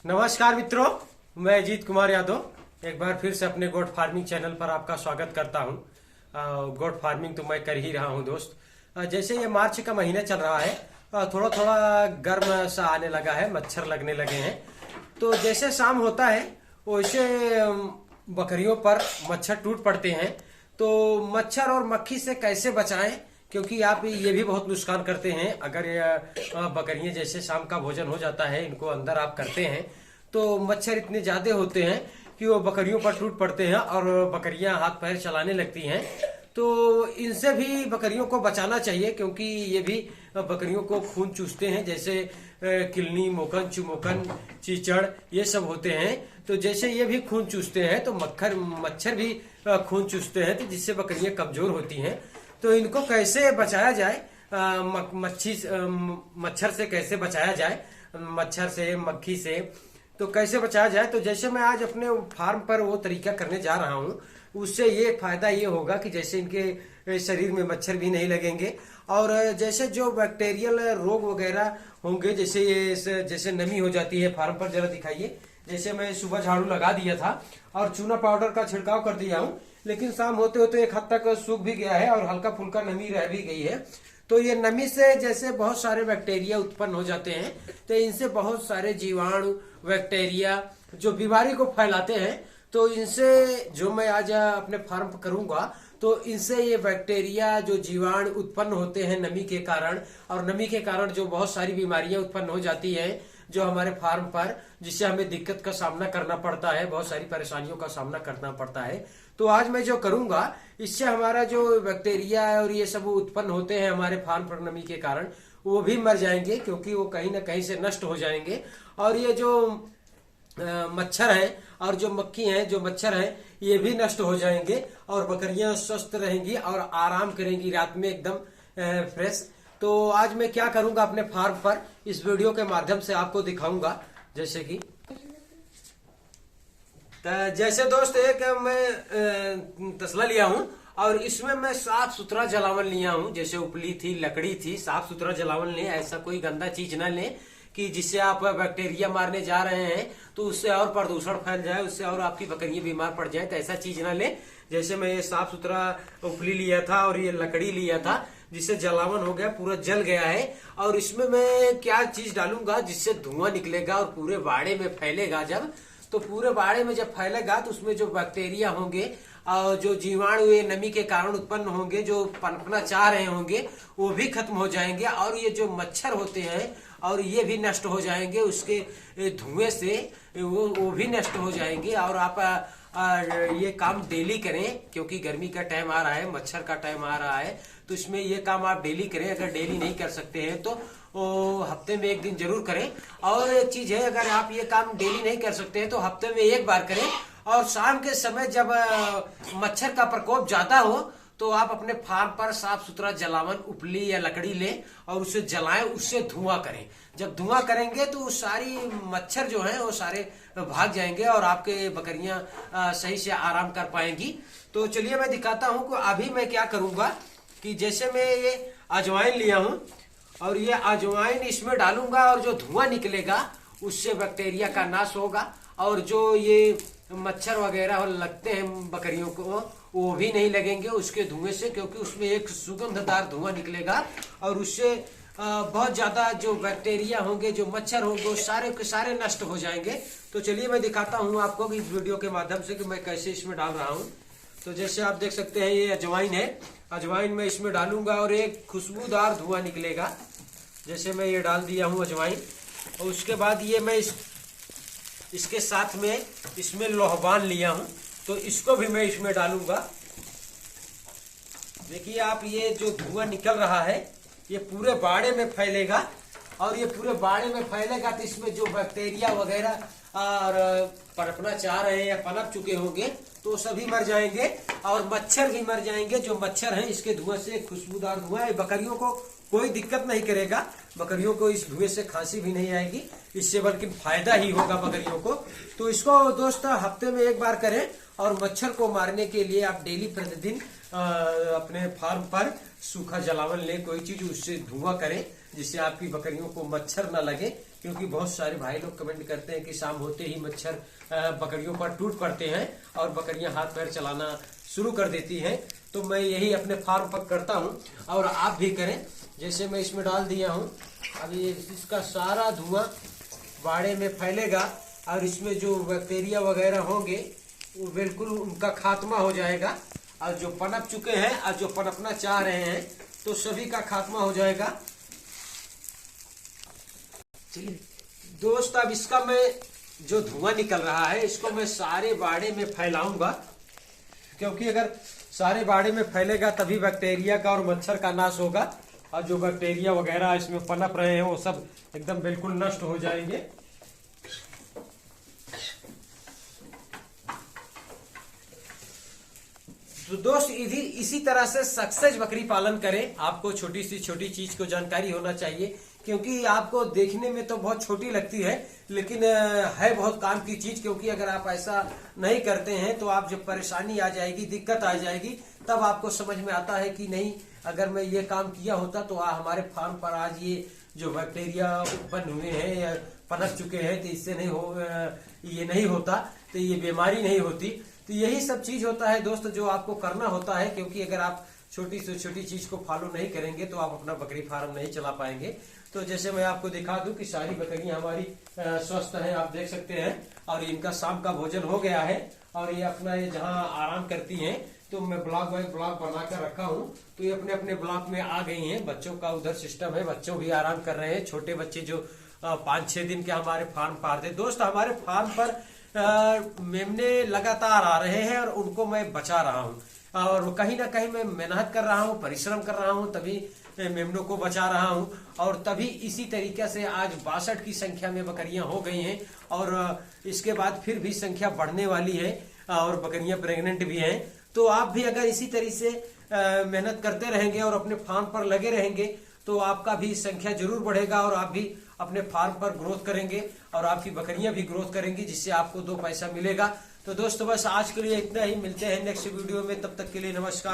नमस्कार मित्रों, मैं अजीत कुमार यादव एक बार फिर से अपने गोट फार्मिंग चैनल पर आपका स्वागत करता हूं। गोट फार्मिंग तो मैं कर ही रहा हूं दोस्त। जैसे ये मार्च का महीना चल रहा है, थोड़ा थोड़ा गर्म सा आने लगा है, मच्छर लगने लगे हैं। तो जैसे शाम होता है वैसे बकरियों पर मच्छर टूट पड़ते हैं। तो मच्छर और मक्खी से कैसे बचाएं, क्योंकि आप ये भी बहुत नुकसान करते हैं। अगर ये बकरियां जैसे शाम का भोजन हो जाता है, इनको अंदर आप करते हैं तो मच्छर इतने ज्यादा होते हैं कि वो बकरियों पर टूट पड़ते हैं और बकरियां हाथ पैर चलाने लगती हैं। तो इनसे भी बकरियों को बचाना चाहिए, क्योंकि ये भी बकरियों को खून चूसते हैं। जैसे किलनी, मोकन, चुमोकन, चीचड़, ये सब होते हैं। तो जैसे ये भी खून चूसते हैं तो मच्छर भी खून चूसते हैं, तो जिससे बकरियां कमजोर होती हैं। तो इनको कैसे बचाया जाए, मच्छर से कैसे बचाया जाए, मच्छर से, मक्खी से तो कैसे बचाया जाए। तो जैसे मैं आज अपने फार्म पर वो तरीका करने जा रहा हूँ, उससे ये फायदा ये होगा कि जैसे इनके शरीर में मच्छर भी नहीं लगेंगे, और जैसे जो बैक्टीरियल रोग वगैरह होंगे, जैसे नमी हो जाती है फार्म पर, जरा दिखाइए। जैसे मैं सुबह झाड़ू लगा दिया था और चूना पाउडर का छिड़काव कर दिया हूँ, लेकिन शाम होते होते एक हद तक सूख भी गया है और हल्का फुल्का नमी रह भी गई है। तो ये नमी से जैसे बहुत सारे बैक्टीरिया उत्पन्न हो जाते हैं, तो इनसे बहुत सारे जीवाणु, बैक्टीरिया जो बीमारी को फैलाते हैं, तो इनसे जो मैं आज अपने फार्म पर करूंगा, तो इनसे ये बैक्टीरिया, जो जीवाणु उत्पन्न होते हैं नमी के कारण, और नमी के कारण जो बहुत सारी बीमारियां उत्पन्न हो जाती हैं जो हमारे फार्म पर, जिससे हमें दिक्कत का सामना करना पड़ता है, बहुत सारी परेशानियों का सामना करना पड़ता है। तो आज मैं जो करूंगा, इससे हमारा जो बैक्टीरिया और ये सब उत्पन्न होते हैं हमारे फार्म पर नमी के कारण, वो भी मर जाएंगे, क्योंकि वो कहीं ना कहीं से नष्ट हो जाएंगे। और ये जो मच्छर हैं और जो मक्खी हैं, जो मच्छर हैं, ये भी नष्ट हो जाएंगे और बकरियां स्वस्थ रहेंगी और आराम करेंगी रात में एकदम फ्रेश। तो आज मैं क्या करूंगा अपने फार्म पर, इस वीडियो के माध्यम से आपको दिखाऊंगा। जैसे कि जैसे दोस्त, एक मैं तसला लिया हूं और इसमें मैं साफ सुथरा जलावन लिया हूं। जैसे उपली थी, लकड़ी थी, साफ सुथरा जलावन लें। ऐसा कोई गंदा चीज ना लें कि जिससे आप बैक्टीरिया मारने जा रहे हैं तो उससे और प्रदूषण फैल जाए, उससे और आपकी बकरियां बीमार पड़ जाए। तो ऐसा चीज ना लें। जैसे मैं ये साफ सुथरा उपली लिया था और ये लकड़ी लिया था, जिससे जलावन हो गया, पूरा जल गया है। और इसमें मैं क्या चीज डालूंगा जिससे धुआं निकलेगा और पूरे बाड़े में फैलेगा। जब तो पूरे बाड़े में जब फैलेगा तो उसमें जो बैक्टीरिया होंगे और जो जीवाणु ये नमी के कारण उत्पन्न होंगे, जो पनपना चाह रहे होंगे, वो भी खत्म हो जाएंगे। और ये जो मच्छर होते हैं और ये भी नष्ट हो जाएंगे, उसके धुएं से वो भी नष्ट हो जाएंगे। और आप ये काम डेली करें, क्योंकि गर्मी का टाइम आ रहा है, मच्छर का टाइम आ रहा है। तो इसमें ये काम आप डेली करें। अगर डेली नहीं कर सकते हैं तो हफ्ते में एक दिन जरूर करें। और एक चीज है, अगर आप ये काम डेली नहीं कर सकते हैं तो हफ्ते में एक बार करें। और शाम के समय जब मच्छर का प्रकोप ज्यादा हो तो आप अपने फार्म पर साफ सुथरा जलावन, उपली या लकड़ी लें और उसे जलाएं, उससे धुआं करें। जब धुआं करेंगे तो सारी मच्छर जो है वो सारे भाग जाएंगे और आपके बकरियां सही से आराम कर पाएंगी। तो चलिए मैं दिखाता हूं कि अभी मैं क्या करूंगा। कि जैसे मैं ये अजवाइन लिया हूं और ये अजवाइन इसमें डालूंगा, और जो धुआं निकलेगा उससे बैक्टीरिया का नाश होगा। और जो ये मच्छर वगैरह लगते हैं बकरियों को, वो भी नहीं लगेंगे उसके धुएं से, क्योंकि उसमें एक सुगंधदार धुआं निकलेगा। और उससे बहुत ज्यादा जो बैक्टीरिया होंगे, जो मच्छर होंगे, वो सारे के सारे नष्ट हो जाएंगे। तो चलिए मैं दिखाता हूँ आपको इस वीडियो के माध्यम से कि मैं कैसे इसमें डाल रहा हूँ। तो जैसे आप देख सकते हैं, ये अजवाइन है। अजवाइन मैं इसमें डालूंगा और एक खुशबूदार धुआं निकलेगा। जैसे मैं ये डाल दिया हूँ अजवाइन, और उसके बाद ये मैं इसके साथ में इसमें लोहबान लिया हूँ, तो इसको भी मैं इसमें डालूंगा। देखिए आप, ये जो धुआं निकल रहा है ये पूरे बाड़े में फैलेगा, और ये पूरे बाड़े में फैलेगा तो इसमें जो बैक्टीरिया वगैरह और पनपना चाह रहे हैं या पनप चुके होंगे तो सभी मर जाएंगे, और मच्छर भी मर जाएंगे। जो मच्छर हैं इसके धुएं से, खुशबूदार धुआं है, बकरियों को कोई दिक्कत नहीं करेगा। बकरियों को इस धुएं से खांसी भी नहीं आएगी, इससे बल्कि फायदा ही होगा बकरियों को। तो इसको दोस्त हफ्ते में एक बार करें। और मच्छर को मारने के लिए आप डेली प्रतिदिन अपने फार्म पर सूखा जलावन लें, कोई चीज उससे धुआं करें, जिससे आपकी बकरियों को मच्छर न लगे, क्योंकि बहुत सारे भाई लोग कमेंट करते हैं कि शाम होते ही मच्छर बकरियों पर टूट पड़ते हैं और बकरियां हाथ पैर चलाना शुरू कर देती हैं। तो मैं यही अपने फार्म पर करता हूँ और आप भी करें। जैसे मैं इसमें डाल दिया हूँ, अभी इसका सारा धुआं बाड़े में फैलेगा और इसमें जो बैक्टीरिया वगैरह होंगे वो बिल्कुल उनका खात्मा हो जाएगा, और जो पनप चुके हैं और जो पनपना चाह रहे हैं तो सभी का खात्मा हो जाएगा। चलिए दोस्त, अब इसका मैं जो धुआं निकल रहा है इसको मैं सारे बाड़े में फैलाऊंगा, क्योंकि अगर सारे बाड़े में फैलेगा तभी बैक्टीरिया का और मच्छर का नाश होगा, और जो बैक्टीरिया वगैरह इसमें पनप रहे हैं वो सब एकदम बिल्कुल नष्ट हो जाएंगे। तो दोस्त इसी तरह से सक्सेस बकरी पालन करें। आपको छोटी सी छोटी चीज को जानकारी होना चाहिए, क्योंकि आपको देखने में तो बहुत छोटी लगती है लेकिन है बहुत काम की चीज। क्योंकि अगर आप ऐसा नहीं करते हैं तो आप जब परेशानी आ जाएगी, दिक्कत आ जाएगी, तब आपको समझ में आता है कि नहीं, अगर मैं ये काम किया होता तो हमारे फार्म पर आज ये जो बैक्टीरिया उत्पन्न हुए हैं या पनप चुके हैं तो इससे ये नहीं होता, तो ये बीमारी नहीं होती। तो यही सब चीज होता है दोस्त जो आपको करना होता है, क्योंकि अगर आप छोटी से छोटी चीज को फॉलो नहीं करेंगे तो आप अपना बकरी फार्म नहीं चला पाएंगे। तो जैसे मैं आपको दिखा दूं कि सारी बकरियां हमारी स्वस्थ हैं, आप देख सकते हैं, और इनका शाम का भोजन हो गया है और ये अपना ये जहां आराम करती हैं तो मैं ब्लॉक बाय ब्लॉक बनाकर रखा हूं, तो ये अपने अपने ब्लॉक में आ गई हैं। बच्चों का उधर सिस्टम है, बच्चों भी आराम कर रहे हैं। छोटे बच्चे जो 5-6 दिन के हमारे फार्म पर आते दोस्त, हमारे फार्म पर मेमने लगातार आ रहे हैं और उनको मैं बचा रहा हूँ, और कहीं ना कहीं मैं मेहनत कर रहा हूँ, परिश्रम कर रहा हूँ, तभी मेमनों को बचा रहा हूँ। और तभी इसी तरीके से आज 62 की संख्या में बकरियां हो गई हैं, और इसके बाद फिर भी संख्या बढ़ने वाली है और बकरियां प्रेग्नेंट भी हैं। तो आप भी अगर इसी तरीके से मेहनत करते रहेंगे और अपने फार्म पर लगे रहेंगे तो आपका भी संख्या जरूर बढ़ेगा और आप भी अपने फार्म पर ग्रोथ करेंगे और आपकी बकरियां भी ग्रोथ करेंगी, जिससे आपको 2 पैसा मिलेगा। तो दोस्तों बस आज के लिए इतना ही, मिलते हैं नेक्स्ट वीडियो में, तब तक के लिए नमस्कार।